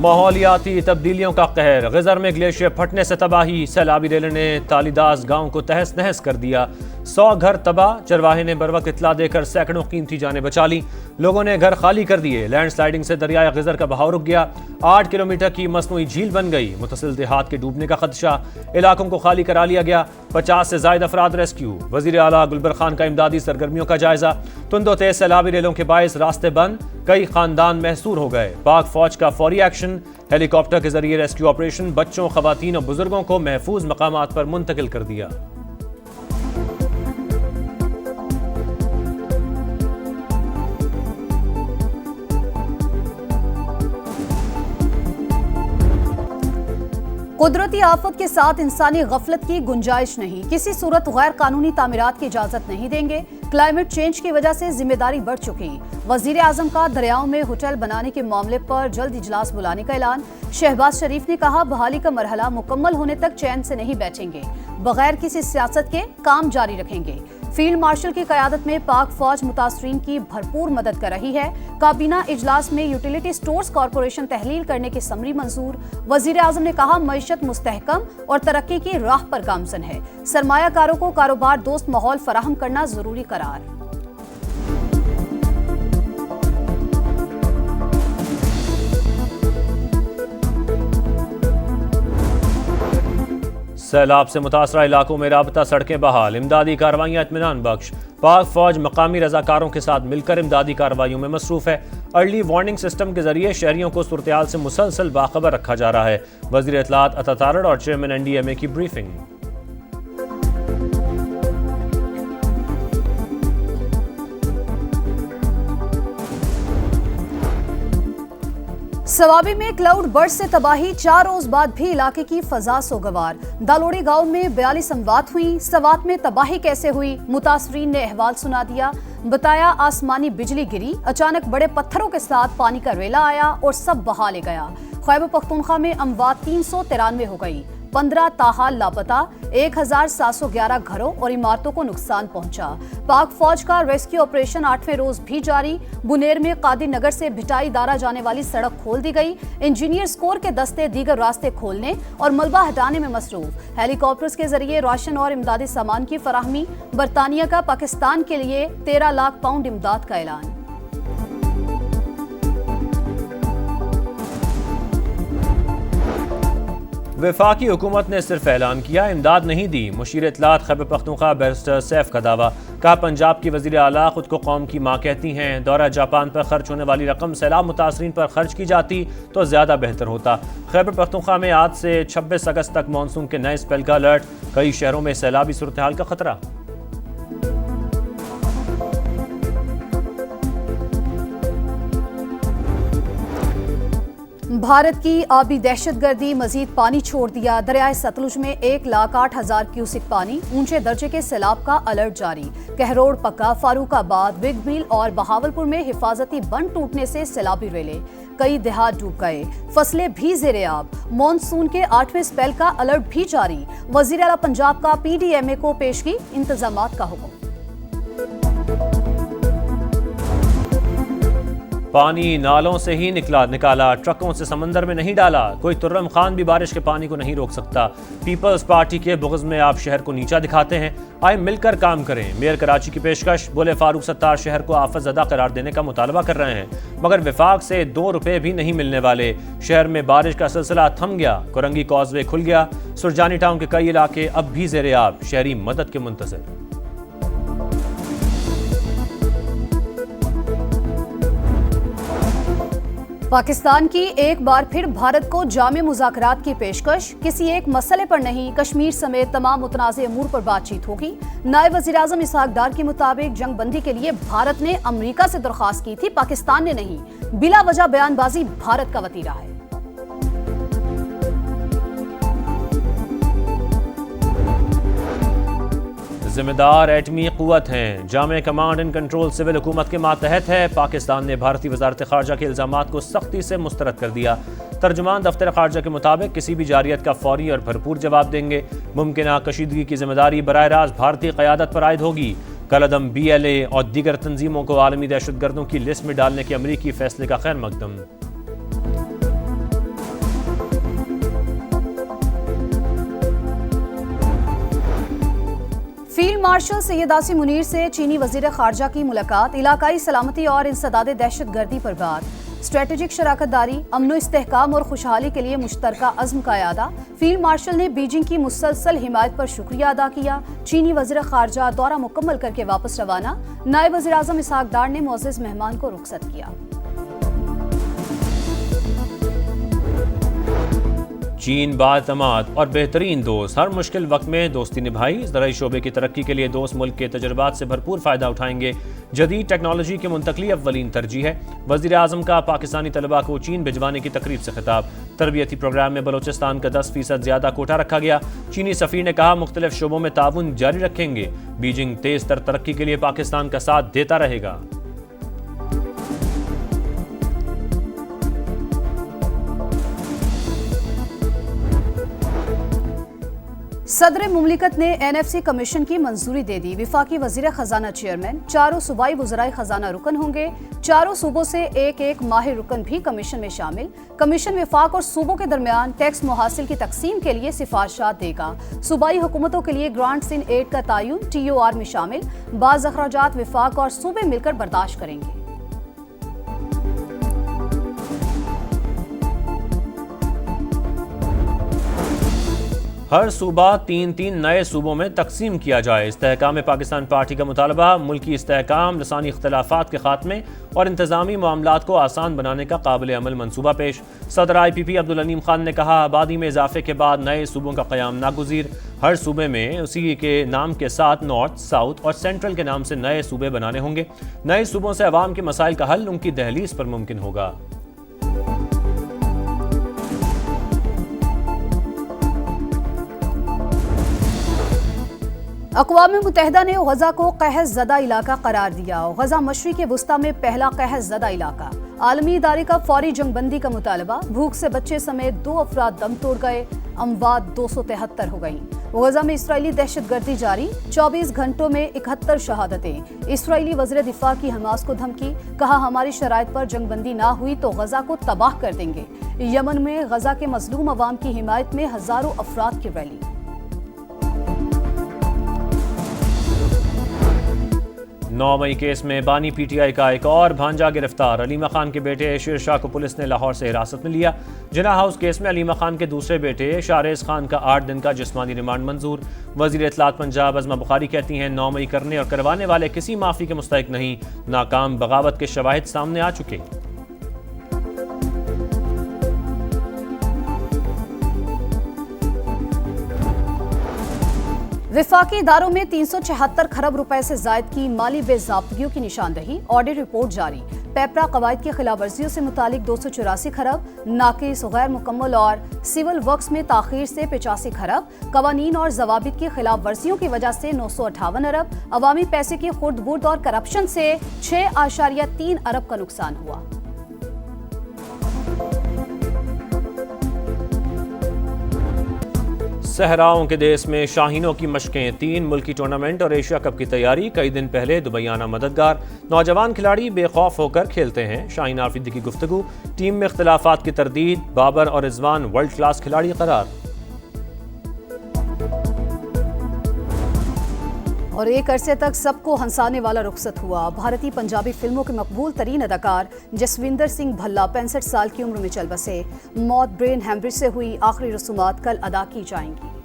माहौलियाती तब्दीलियों का कहर, गिजर में ग्लेशियर फटने से तबाही, सैलाबी रेल ने तालीदास गांव को तहस नहस कर दिया। 100 घर तबाह, चरवाहे ने बरवक्त इत्तला देकर सैकड़ों कीमती जानें बचा ली। लोगों ने घर खाली कर दिए। लैंडस्लाइडिंग से दरियाए गिजर का बहाव रुक गया। 8 किलोमीटर की मसनूई झील बन गई। मुतसिल देहात के डूबने का खदशा, इलाकों को खाली करा लिया गया। 50 से ज्यादा अफराद रेस्क्यू। वजीर आला गुलबर खान का इमदादी सरगर्मियों का जायजा। तुंदो तेज सैलाबी रेलों के बायस रास्ते बंद, कई खानदान महसूर हो गए। पाक फौज का फौरी एक्शन, हेलीकॉप्टर के जरिए रेस्क्यू ऑपरेशन, बच्चों, खवातीन और बुजुर्गों को महफूज मकामात पर मुंतकिल कर दिया। कुदरती आफत के साथ इंसानी गफलत की गुंजाइश नहीं। किसी सूरत गैर कानूनी तामीरात की इजाजत नहीं देंगे। क्लाइमेट चेंज की वजह से जिम्मेदारी बढ़ चुकी। वजीर आजम का दरियाओं में होटल बनाने के मामले पर जल्द इजलास बुलाने का ऐलान। शहबाज शरीफ ने कहा, बहाली का मरहला मुकम्मल होने तक चैन से नहीं बैठेंगे, बगैर किसी सियासत के काम जारी रखेंगे। फील्ड मार्शल की क़यादत में पाक फौज मुतासरीन की भरपूर मदद कर रही है। काबीना इजलास में यूटिलिटी स्टोर्स कॉरपोरेशन तहलील करने की समरी मंजूर। वजीर आजम ने कहा, मईशत मुस्तहकम और तरक्की की राह पर गामजन है। सरमायाकारों को कारोबार दोस्त माहौल फराहम करना जरूरी करार। सैलाब से मुतासरा इलाकों में राबता सड़कें बहाल, इमदादी कार्रवाइयाँ इत्मीनान बख्श। पाक फौज मकामी रजाकारों के साथ मिलकर इमदादी कार्रवाइयों में मसरूफ है। अर्ली वार्निंग सिस्टम के जरिए शहरियों को सूरत-ए-हाल से मुसलसल बाखबर रखा जा रहा है। वज़ीर इत्तलात अता तारड़ और चेयरमैन NDMA की ब्रीफिंग। सवाबी में क्लाउड बर्स्ट से तबाही, 4 रोज बाद भी इलाके की फजा सोगवार। दालोड़ी गांव में 42 अमवात हुई। सवात में तबाही कैसे हुई, मुतासरीन ने अहवाल सुना दिया। बताया, आसमानी बिजली गिरी, अचानक बड़े पत्थरों के साथ पानी का रेला आया और सब बहा ले गया। खैबर पख्तूनख्वा में अमवात 393 हो गई, 15 ताहाल लापता, 1711 घरों और इमारतों को नुकसान पहुंचा। पाक फौज का रेस्क्यू ऑपरेशन 8वें रोज भी जारी। बुनेर में कादिर नगर से भिटाई दारा जाने वाली सड़क खोल दी गई। इंजीनियर स्कोर के दस्ते दीगर रास्ते खोलने और मलबा हटाने में मसरूफ। हेलीकॉप्टर्स के जरिए राशन और इमदादी सामान की फराहमी। बरतानिया का पाकिस्तान के लिए 13 लाख पाउंड इमदाद का ऐलान। वफाकी हुकूमत ने सिर्फ ऐलान किया, इमदाद नहीं दी। मुशीर इत्तलात खैबर पख्तूनख्वा बैरिस्टर सैफ का दावा। कहा, पंजाब की वज़ीर आला खुद को कौम की माँ कहती हैं। दौरा जापान पर खर्च होने वाली रकम सैलाब मुतासरीन पर खर्च की जाती तो ज़्यादा बेहतर होता। खैबर पख्तूनख्वा में आज से 26 अगस्त तक मानसून के नए स्पेल का अलर्ट। कई शहरों में सैलाबी सूरत हाल का खतरा। भारत की आबी दहशतगर्दी मजीद पानी छोड़ दिया। दरियाए सतलुज में 1,08,000 क्यूसिक पानी, ऊंचे दर्जे के सैलाब का अलर्ट जारी। कहरोड़, पक्का, फारूकाबाद, बिग मिल और बहावलपुर में हिफाजती बंद टूटने से सैलाबी रेले, कई देहात डूब गए, फसलें भी ज़ेरे-आब। मॉनसून के 8वें स्पेल का अलर्ट भी जारी। वज़ीर आला पंजाब का PDMA को पेशगी, इंतजामात का हुक्म। पानी नालों से ही निकाला, ट्रकों से समंदर में नहीं डाला। कोई तुर्रम खान भी बारिश के पानी को नहीं रोक सकता। पीपल्स पार्टी के बुग़्ज़ में आप शहर को नीचा दिखाते हैं। आए मिलकर काम करें। मेयर कराची की पेशकश। बोले, फारूक सत्तार शहर को आफत ज़दा करार देने का मुतालबा कर रहे हैं, मगर विफाक से 2 रुपए भी नहीं मिलने वाले। शहर में बारिश का सिलसिला थम गया। कोरंगी कॉजवे खुल गया। सुरजानी टाउन के कई इलाके अब भी ज़ेरे-आब। शहरी मदद के मुंतज़िर। पाकिस्तान की एक बार फिर भारत को जामे मुज़ाकरात की पेशकश। किसी एक मसले पर नहीं, कश्मीर समेत तमाम मुतनाज़ अमूर पर बातचीत होगी। नायब वज़ीर आज़म इसहाक डार के मुताबिक जंग बंदी के लिए भारत ने अमरीका से दरख्वास्त की थी, पाकिस्तान ने नहीं। बिला वजह बयानबाजी भारत का वतीरा है। जिम्मेदार एटमी क़ुव्वत हैं। जामे कमांड एंड कंट्रोल सिविल हुकूमत के मातहत है। पाकिस्तान ने भारतीय वज़ारत ख़ारजा के इल्ज़ामात को सख्ती से मुस्तरद कर दिया। तर्जुमान दफ्तर ख़ारजा के मुताबिक किसी भी जारियत का फौरी और भरपूर जवाब देंगे। मुमकिन कशीदगी की जिम्मेदारी बराह रास्त भारतीय क़यादत पर आयद होगी। कलअदम BLA और दीगर तंजीमों को आलमी दहशतगर्दों की लिस्ट में डालने के अमरीकी फैसले का खैर मकदम। मार्शल सैयद आसिम मुनीर से चीनी वजीर खारजा की मुलाकात, इलाकाई सलामती और इंसदाद दहशतगर्दी पर बात। स्ट्रेटेजिक शराकतदारी, अमनो इस्तेहकाम और खुशहाली के लिए मुश्तरका अज़्म का इरादा। फील्ड मार्शल ने बीजिंग की मुसलसल हिमायत पर शुक्रिया अदा किया। चीनी वजीर खारजा दौरा मुकम्मल करके वापस रवाना। नायब वज़ीर आज़म इसहाक डार ने मुअज़्ज़ज़ मेहमान को रुखसत किया। चीन बातमाद और बेहतरीन दोस्त, हर मुश्किल वक्त में दोस्ती निभाई। ज़राई शोबे की तरक्की के लिए दोस्त मुल्क के तजुर्बात से भरपूर फ़ायदा उठाएंगे। जदीद टेक्नोलॉजी की मुंतकली अव्वलीन तरजीह है। वज़ीर आज़म का पाकिस्तानी तलबा को चीन भिजवाने की तकरीब से खिताब। तरबियती प्रोग्राम में बलोचिस्तान का 10% ज़्यादा कोटा रखा गया। चीनी सफ़ीर ने कहा, मुख्तलिफ शोबों में ताउन जारी रखेंगे। बीजिंग तेज़ तर तरक्की के लिए पाकिस्तान का साथ देता रहेगा। सदर मुमलिकत ने NFC कमीशन की मंजूरी दे दी। विफाकी वजीर खजाना चेयरमैन, चारों सूबाई वज़राए खजाना रुकन होंगे। चारों सूबों से एक एक माहिर रुकन भी कमीशन में शामिल। कमीशन विफाक और सूबों के दरमियान टैक्स मुहासिल की तकसीम के लिए सिफारिशात देगा। सूबाई हुकूमतों के लिए ग्रांट्स इन एड का तयन TOR में शामिल। बाज़ अखराजात विफाक और सूबे मिलकर बर्दाश्त करेंगे। हर सूबा 3-3 नए सूबों में तकसीम किया जाए। इस्तेहकाम पाकिस्तान पार्टी का मुतालबा, मुल्की इस्तेहकाम, लसानी इख्तलाफात के खात्मे और इंतजामी मामलात को आसान बनाने का काबिल अमल मनसूबा पेश। सदर IPP अब्दुल अलीम खान ने कहा, आबादी में इजाफे के बाद नए सूबों का क़याम नागुज़ीर। हर सूबे में उसी के नाम के साथ नॉर्थ, साउथ और सेंट्रल के नाम से नए सूबे बनाने होंगे। नए सूबों से अवाम के मसाइल का हल उनकी दहलीज पर मुमकिन होगा। अक़वाम मुत्तहिदा ने गज़ा को कहस ज़दा इलाका करार दिया। गज़ा मशरिक़ वुस्ता में पहला कहस ज़दा इलाका। आलमी इदारे का फौरी जंगबंदी का मुतालबा। भूख से बच्चे समेत 2 अफराद दम तोड़ गए। अमवात 273 हो गई। गज़ा में इसराइली दहशतगर्दी जारी। 24 घंटों में 71 शहादतें। इसराइली वज़ीर दिफा की हमास को धमकी, कहा हमारी शराइत पर जंगबंदी ना हुई तो गज़ा को तबाह कर देंगे। यमन में गज़ा के मजलूम अवाम की हिमायत में हज़ारों अफराद की रैली। 9 मई केस में बानी PTI का एक और भांजा गिरफ्तार। अलीमा खान के बेटे शेर शाह को पुलिस ने लाहौर से हिरासत में लिया। जिना हाउस केस में अलीमा खान के दूसरे बेटे शारेज खान का 8 दिन का जिस्मानी रिमांड मंजूर। वजीर इत्तलात पंजाब अज़मा बुखारी कहती हैं, 9 मई करने और करवाने वाले किसी माफी के मुस्तहिक नहीं। नाकाम बगावत के शवाहिद सामने आ चुके। विफाकी इदारों में 376 खरब रुपए से जायद की माली बेज़ाब्तगियों की निशानदही। ऑडिट रिपोर्ट जारी। पेपरा कवायद की खिलाफ वर्जियों से मुतालिक 284 खरब, नाकिस, गैर मुकम्मल और सिविल वर्क्स में ताखीर से 85 खरब, कवानीन और जवाबित की खिलाफ वर्जियों की वजह से 958 अरब, अवामी पैसे की खुर्द बुर्द और करप्शन से 6.3 अरब का नुकसान हुआ। सहराओं के देश में शाहीनों की मशकें, 3 मुल्की टूर्नामेंट और एशिया कप की तैयारी। कई दिन पहले दुबई आना मददगार। नौजवान खिलाड़ी बेखौफ होकर खेलते हैं। शाहीन आफरीदी की गुफ्तगू। टीम में इख्तलाफात की तरदीद। बाबर और रिजवान वर्ल्ड क्लास खिलाड़ी करार। और एक अरसे तक सबको हंसाने वाला रुखसत हुआ। भारतीय पंजाबी फिल्मों के मकबूल तरीन अदाकार जसविंदर सिंह भल्ला 65 साल की उम्र में चल बसे। मौत ब्रेन हेमरेज से हुई। आखिरी रसूमात कल अदा की जाएंगी।